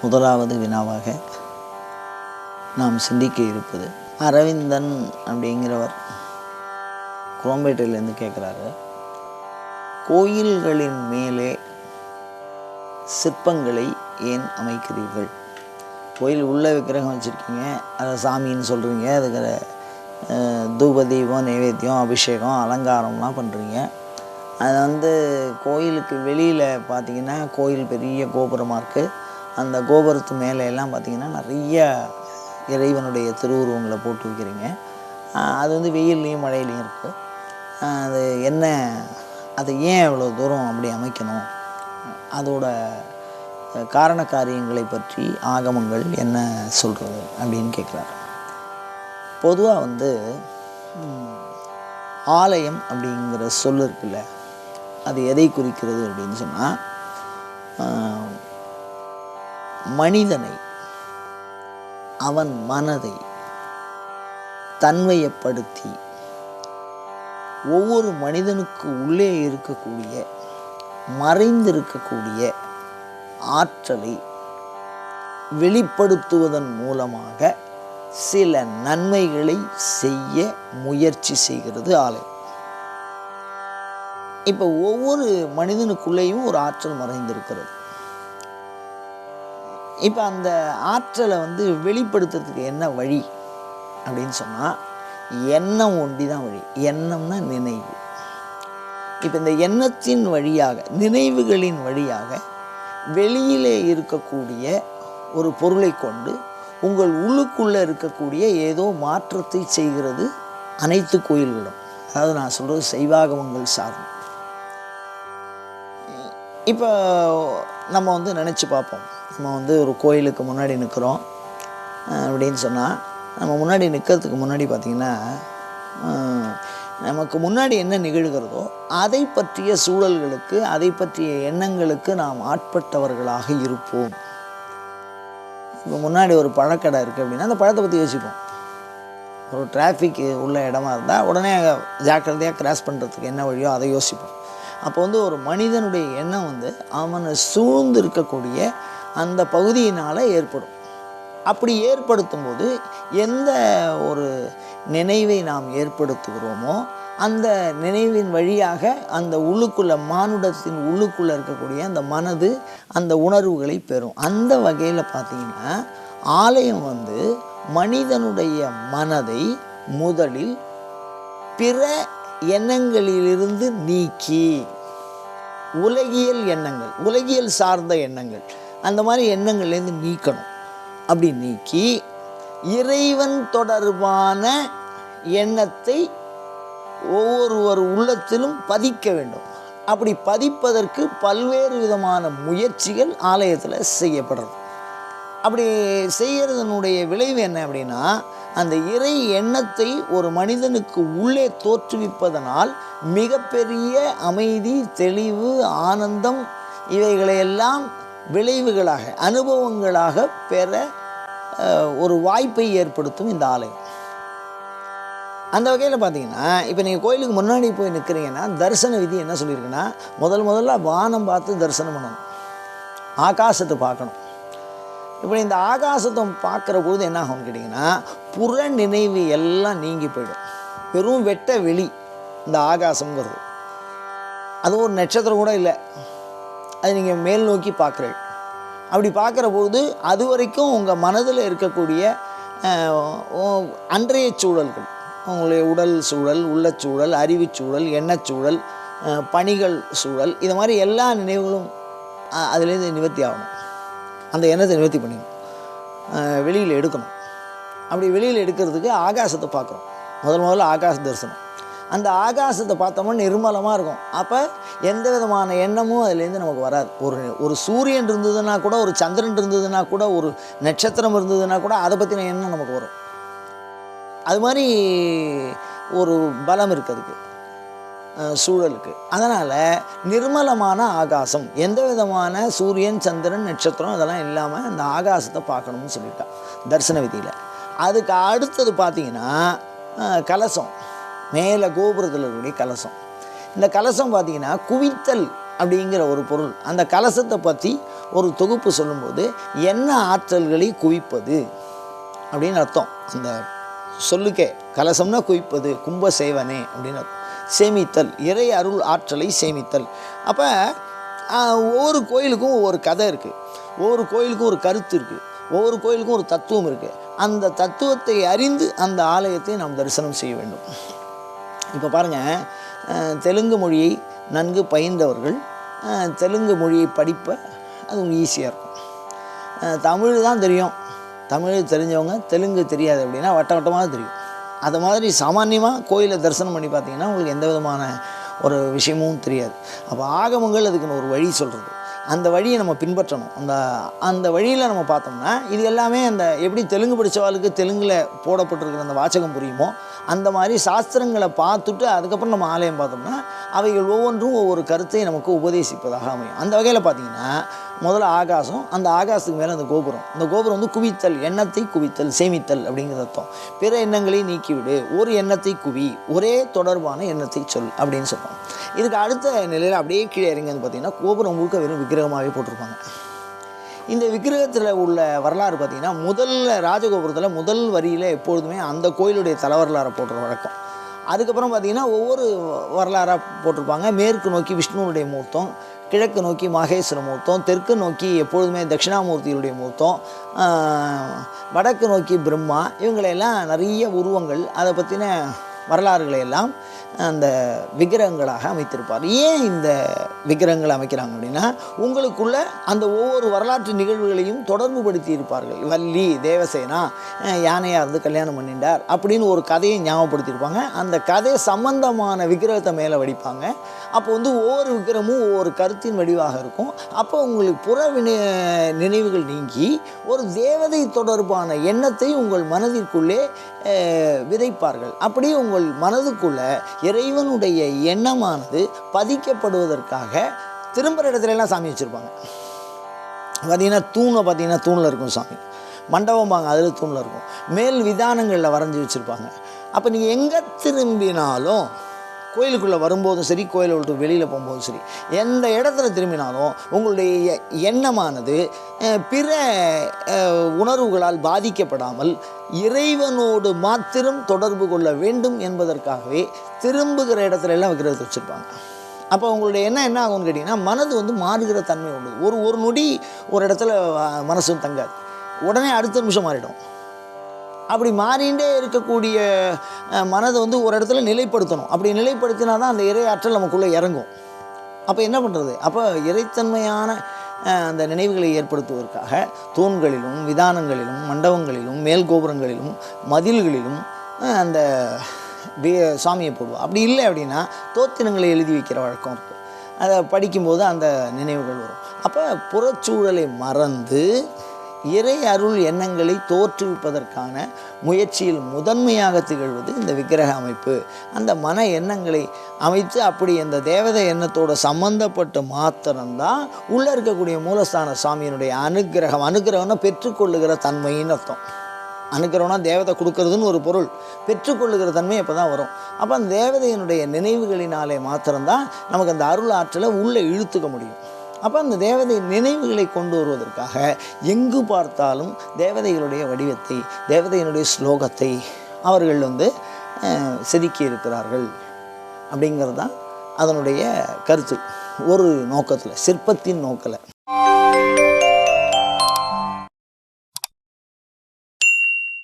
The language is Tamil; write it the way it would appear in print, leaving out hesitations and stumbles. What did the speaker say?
முதலாவது வினாவாக நாம் சிந்திக்க இருப்பது, அரவிந்தன் அப்படிங்கிறவர் குரோம்பேட்டையிலேருந்து கேட்குறாரு, கோயில்களின் மேலே சிற்பங்களை ஏன் அமைக்கிறீர்கள்? கோயில் உள்ள விக்கிரகம் வச்சுருக்கீங்க, அதை சாமின்னு சொல்கிறீங்க, அதுக்கு தூப தீபம் நைவேத்தியம் அபிஷேகம் அலங்காரம்லாம் பண்ணுறீங்க. அது கோயிலுக்கு வெளியில் பார்த்திங்கன்னா கோயில் பெரிய கோபுரமாக இருக்குது. அந்த கோபுரத்து மேலே எல்லாம் பார்த்திங்கன்னா நிறைய இறைவனுடைய திருவுருவங்களை போட்டு வைக்கிறீங்க. அது வெயில்லையும் மழையிலையும் இருக்குது. அது என்ன, அதை ஏன் அவ்வளோ தூரம் அப்படி அமைக்கணும்? அதோட காரண காரியங்களை பற்றி ஆகமங்கள் என்ன சொல்கிறது அப்படின்னு கேட்குறாரு. பொதுவாக ஆலயம் அப்படிங்கிற சொல் இருக்குல்ல, அது எதை குறிக்கிறது அப்படின்னு சொன்னால், மனிதனை, அவன் மனதை தன்மையப்படுத்தி ஒவ்வொரு மனிதனுக்கு உள்ளே இருக்கக்கூடிய மறைந்திருக்கக்கூடிய ஆற்றலை வெளிப்படுத்துவதன் மூலமாக சில நன்மைகளை செய்ய முயற்சி செய்கிறது ஆலயம். இப்போ ஒவ்வொரு மனிதனுக்குள்ளேயும் ஒரு ஆற்றல் மறைந்திருக்கிறது. இப்போ அந்த ஆற்றலை வெளிப்படுத்துறதுக்கு என்ன வழி அப்படின்னு சொன்னால், எண்ணம் ஒண்டி தான் வழி. எண்ணம்னா நினைவு. இப்போ இந்த எண்ணத்தின் வழியாக, நினைவுகளின் வழியாக வெளியிலே இருக்கக்கூடிய ஒரு பொருளை கொண்டு உங்கள் உள்ளுக்குள்ளே இருக்கக்கூடிய ஏதோ மாற்றத்தை செய்கிறது அனைத்து கோயில்களும். அதாவது நான் சொல்கிறது சைவாகமங்கள் சார்ந்து. இப்போ நம்ம நினச்சி பார்ப்போம், நம்ம ஒரு கோயிலுக்கு முன்னாடி நிற்கிறோம் அப்படின்னு சொன்னால், நம்ம முன்னாடி நிற்கிறதுக்கு முன்னாடி பார்த்திங்கன்னா நமக்கு முன்னாடி என்ன நிகழ்கிறதோ அதை பற்றிய சூழல்களுக்கு, அதை பற்றிய எண்ணங்களுக்கு நாம் ஆட்பட்டவர்களாக இருப்போம். இப்போ முன்னாடி ஒரு பழக்கடை இருக்குது அப்படின்னா அந்த பழத்தை பற்றி யோசிப்போம். ஒரு டிராஃபிக் உள்ள இடமா இருந்தால் உடனே ஜாக்கிரதையாக கிராஸ் பண்ணுறதுக்கு என்ன வழியோ அதை யோசிப்போம். அப்போ ஒரு மனிதனுடைய எண்ணம் அவனை சூழ்ந்து இருக்கக்கூடிய அந்த பகுதியினால் ஏற்படும். அப்படி ஏற்படுத்தும் போது எந்த ஒரு நினைவை நாம் ஏற்படுத்துகிறோமோ அந்த நினைவின் வழியாக அந்த உள்ளுக்குள்ள, மானுடத்தின் உள்ளுக்குள்ளே இருக்கக்கூடிய அந்த மனது அந்த உணர்வுகளை பெறும். அந்த வகையில் பார்த்திங்கன்னா ஆலயம் மனிதனுடைய மனதை முதலில் பிற எண்ணங்களிலிருந்து நீக்கி, உலகியல் எண்ணங்கள், உலகியல் சார்ந்த எண்ணங்கள், அந்த மாதிரி எண்ணங்கள்லேருந்து நீக்கணும். அப்படி நீக்கி இறைவன் தொடர்பான எண்ணத்தை ஒவ்வொருவர் உள்ளத்திலும் பதிக்க வேண்டும். அப்படி பதிப்பதற்கு பல்வேறு விதமான முயற்சிகள் ஆலயத்தில் செய்யப்படுறது. அப்படி செய்கிறதனுடைய விளைவு என்ன அப்படின்னா, அந்த இறை எண்ணத்தை ஒரு மனிதனுக்கு உள்ளே தோற்றுவிப்பதனால் மிகப்பெரிய அமைதி, தெளிவு, ஆனந்தம் இவைகளையெல்லாம் விளைவுகளாக, அனுபவங்களாக பெற ஒரு வாய்ப்பை ஏற்படுத்தும் இந்த ஆலயம். அந்த வகையில் பார்த்தீங்கன்னா, இப்போ நீங்கள் கோயிலுக்கு முன்னாடி போய் நிற்கிறீங்கன்னா தரிசன விதி என்ன சொல்லியிருக்குன்னா, முதல்ல வானம் பார்த்து தரிசனம் பண்ணணும், ஆகாசத்தை பார்க்கணும். இப்படி இந்த ஆகாசத்தை பார்க்குற பொழுது என்ன ஆகும்னு கேட்டிங்கன்னா, புற நினைவு எல்லாம் நீங்கி போயிடும். வெறும் வெட்ட வெளி இந்த ஆகாசங்கிறது. அது ஒரு நட்சத்திரம் கூட இல்லை, அது நீங்கள் மேல் நோக்கி பார்க்குறீங்க. அப்படி பார்க்குற பொழுது அது வரைக்கும் உங்கள் மனதில் இருக்கக்கூடிய அன்றைய சூழல்கள், உங்களுடைய உடல் சூழல், உள்ளச்சூழல், அறிவுச்சூழல், எண்ணச்சூழல், பணிகள் சூழல், இது மாதிரி எல்லா நினைவுகளும் அதுலேருந்து நிவர்த்தி ஆகணும். அந்த எண்ணத்தை நிவர்த்தி பண்ணிக்கணும், வெளியில் எடுக்கணும். அப்படி வெளியில் எடுக்கிறதுக்கு ஆகாசத்தை பார்க்குறோம். முதல்ல ஆகாச தரிசனம். அந்த ஆகாசத்தை பார்த்தோம்னா நிர்மலமாக இருக்கும். அப்போ எந்த விதமான எண்ணமும் அதுலேருந்து நமக்கு வராது. ஒரு சூரியன் இருந்ததுன்னா கூட, ஒரு சந்திரன் இருந்ததுன்னா கூட, ஒரு நட்சத்திரம் இருந்ததுன்னா கூட அதை பற்றின எண்ணம் நமக்கு வரும். அது மாதிரி ஒரு பலம் இருக்குது அதுக்கு, சூழலுக்கு. அதனால் நிர்மலமான ஆகாசம், எந்த விதமான சூரியன், சந்திரன், நட்சத்திரம் அதெல்லாம் இல்லாமல் அந்த ஆகாசத்தை பார்க்கணும்னு சொல்லியிருக்கா தரிசன விதியில். அதுக்கு அடுத்தது பார்த்திங்கன்னா கலசம், மேலே கோபுரத்தில் இருக்கக்கூடிய கலசம். இந்த கலசம் பார்த்திங்கன்னா குவித்தல் அப்படிங்கிற ஒரு பொருள். அந்த கலசத்தை பற்றி ஒரு தொகுப்பு சொல்லும்போது என்ன ஆற்றல்களை குவிப்பது அப்படின்னு அர்த்தம். அந்த சொல்லுக்கே கலசம்னா குவிப்பது, கும்ப சேவனே அப்படின்னு அர்த்தம். சேமித்தல், இறை அருள் ஆற்றலை சேமித்தல். அப்போ ஒவ்வொரு கோயிலுக்கும் ஒவ்வொரு கதை இருக்குது, ஒவ்வொரு கோயிலுக்கும் ஒரு கருத்து இருக்குது, ஒவ்வொரு கோயிலுக்கும் ஒரு தத்துவம் இருக்குது. அந்த தத்துவத்தை அறிந்து அந்த ஆலயத்தை நாம் தரிசனம் செய்ய வேண்டும். இப்போ பாருங்கள், தெலுங்கு மொழியை நன்கு பயின்றவர்கள் தெலுங்கு மொழியை படிப்ப அது ஈஸியாக இருக்கும். தமிழ் தான் தெரியும், தமிழ் தெரிஞ்சவங்க தெலுங்கு தெரியாது அப்படின்னா வட்டமாக தெரியும். அது மாதிரி சாமான்யமாக கோயிலை தரிசனம் பண்ணி பார்த்தீங்கன்னா உங்களுக்கு எந்த விதமான ஒரு விஷயமும் தெரியாது. அப்போ ஆகமங்கள் அதுக்குன்னு ஒரு வழி சொல்கிறது, அந்த வழியை நம்ம பின்பற்றணும். அந்த வழியில் நம்ம பார்த்தோம்னா இது எல்லாமே அந்த எப்படி தெலுங்கு படித்தவாளுக்கு தெலுங்கில் போடப்பட்டிருக்கிற அந்த வாசகம் புரியுமோ அந்த மாதிரி சாஸ்திரங்களை பார்த்துட்டு அதுக்கப்புறம் நம்ம ஆலயம் பார்த்தோம்னா அவைகள் ஒவ்வொன்றும் ஒவ்வொரு கருத்தை நமக்கு உபதேசிப்பதாக அமையும். அந்த வகையில் பார்த்திங்கன்னா முதல்ல ஆகாசம், அந்த ஆகாசத்துக்கு மேலே அந்த கோபுரம். இந்த கோபுரம் வந்து குவித்தல், எண்ணத்தை குவித்தல், சேமித்தல் அப்படிங்கிற அர்த்தம். பிற எண்ணங்களை நீக்கிவிடு, ஒரு எண்ணத்தை குவி, ஒரே தொடர்பான எண்ணத்தை சொல் அப்படின்னு சொல்லுவோம். இதுக்கு அடுத்த நிலையில் அப்படியே கீழே இறங்கி வந்து பார்த்திங்கன்னா கோபுரம் முழுக்க வெறும் விக்கிரகமாகவே போட்டிருப்பாங்க. இந்த விக்கிரகத்தில் உள்ள வரலாறு பார்த்திங்கன்னா முதல்ல ராஜகோபுரத்தில் முதல் வரியில் எப்பொழுதுமே அந்த கோயிலுடைய தலைவரலாறை போடுற வழக்கம். அதுக்கப்புறம் பார்த்திங்கன்னா ஒவ்வொரு வரலாறாக போட்டிருப்பாங்க. மேற்கு நோக்கி விஷ்ணுனுடைய மூர்த்தம், கிழக்கு நோக்கி மகேஸ்வர மூர்த்தம், தெற்கு நோக்கி எப்பொழுதுமே தட்சிணாமூர்த்தியுடைய மூர்த்தம், வடக்கு நோக்கி பிரம்மா, இவங்களையெல்லாம் நிறைய உருவங்கள் அதை பற்றின வரலாறுகளை எல்லாம் அந்த விக்கிரகங்களாக அமைத்திருப்பார். ஏன் இந்த விக்கிரகங்களை அமைக்கிறாங்க அப்படின்னா உங்களுக்குள்ள அந்த ஒவ்வொரு வரலாற்று நிகழ்வுகளையும் தொடர்பு படுத்தி இருப்பார்கள். வள்ளி தேவசேனா யானையாக இருந்து கல்யாணம் பண்ணிட்டார் அப்படின்னு ஒரு கதையை ஞாபகப்படுத்தியிருப்பாங்க. அந்த கதை சம்பந்தமான விக்கிரகத்தை மேலே வடிப்பாங்க. அப்போ வந்து ஒவ்வொரு விக்கிரகமும் ஒவ்வொரு கருத்தின் வடிவாக இருக்கும். அப்போ உங்களுக்கு புற நினைவுகள் நீங்கி ஒரு தேவதை தொடர்பான எண்ணத்தை உங்கள் மனதிற்குள்ளே விதைப்பார்கள். அப்படியே உங்கள் மனதுக்குள்ள இறைவனுடைய எண்ணமானது பதிக்கப்படுவதற்காக திரும்புகிற இடத்துல எல்லாம் சாமி வச்சுருப்பாங்க. பார்த்திங்கன்னா தூணில் இருக்கும் சாமி, மண்டபம் பாங்க அதில் தூணில் இருக்கும், மேல் விதானங்களில் வரைஞ்சி வச்சுருப்பாங்க. அப்போ நீங்கள் எங்கே திரும்பினாலும் கோயிலுக்குள்ளே வரும்போதும் சரி, கோயிலை விட்டு வெளியில் போகும்போதும் சரி, எந்த இடத்துல திரும்பினாலும் உங்களுடைய எண்ணமானது பிற உணர்வுகளால் பாதிக்கப்படாமல் இறைவனோடு மாத்திரம் தொடர்பு கொள்ள வேண்டும் என்பதற்காகவே திரும்புகிற இடத்துல எல்லாம் விக்கிரகத்தை வச்சுருப்பாங்க. அப்போ உங்களுடைய எண்ணம் என்ன ஆகும்னு கேட்டிங்கன்னா மனது வந்து மாறுகிற தன்மை உண்டு. ஒரு நொடி ஒரு இடத்துல மனசு தங்காது, உடனே அடுத்த நிமிஷம் மாறிடும். அப்படி மாறிண்டே இருக்கக்கூடிய மனதை வந்து ஒரு இடத்துல நிலைப்படுத்தணும். அப்படி நிலைப்படுத்தினா தான் அந்த இறை ஆற்றல் நமக்குள்ளே இறங்கும். அப்போ என்ன பண்ணுறது? அப்போ இறைத்தன்மையான அந்த நினைவுகளை ஏற்படுத்துவதற்காக தூண்களிலும் விதானங்களிலும் மண்டபங்களிலும் மேல் கோபுரங்களிலும் மதில்களிலும் அந்த சாமியை போடுவோம். அப்படி இல்லை அப்படின்னா தோத்திரங்களை எழுதி வைக்கிற வழக்கம் இருக்குது. அதை படிக்கும்போது அந்த நினைவுகள் வரும். அப்போ புறச்சூழலை மறந்து இறை அருள் எண்ணங்களை தோற்றுவிப்பதற்கான முயற்சியில் முதன்மையாக திகழ்வது இந்த விக்கிரக அமைப்பு. அந்த மன எண்ணங்களை அமைத்து அப்படி அந்த தேவதை எண்ணத்தோடு சம்பந்தப்பட்டு மாத்திரம்தான் உள்ளே இருக்கக்கூடிய மூலஸ்தான சாமியினுடைய அனுக்கிரகம்னா பெற்றுக்கொள்ளுகிற தன்மைன்னு அர்த்தம். அனுக்கிரகம்னா தேவதை கொடுக்கறதுன்னு ஒரு பொருள், பெற்றுக்கொள்ளுகிற தன்மை அப்போ தான் வரும். அப்போ அந்த தேவதையினுடைய நினைவுகளினாலே மாத்திரம்தான் நமக்கு அந்த அருள் ஆற்றலை உள்ளே இழுத்துக்க முடியும். அப்போ அந்த தேவதை நினைவுகளை கொண்டு வருவதற்காக எங்கு பார்த்தாலும் தேவதைகளுடைய வடிவத்தை, தேவதையினுடைய ஸ்லோகத்தை அவர்கள் வந்து செதுக்கி இருக்கிறார்கள் அப்படிங்கிறது தான் அதனுடைய கருத்து. ஒரு நோக்கத்தில், சிற்பத்தின் நோக்கில்.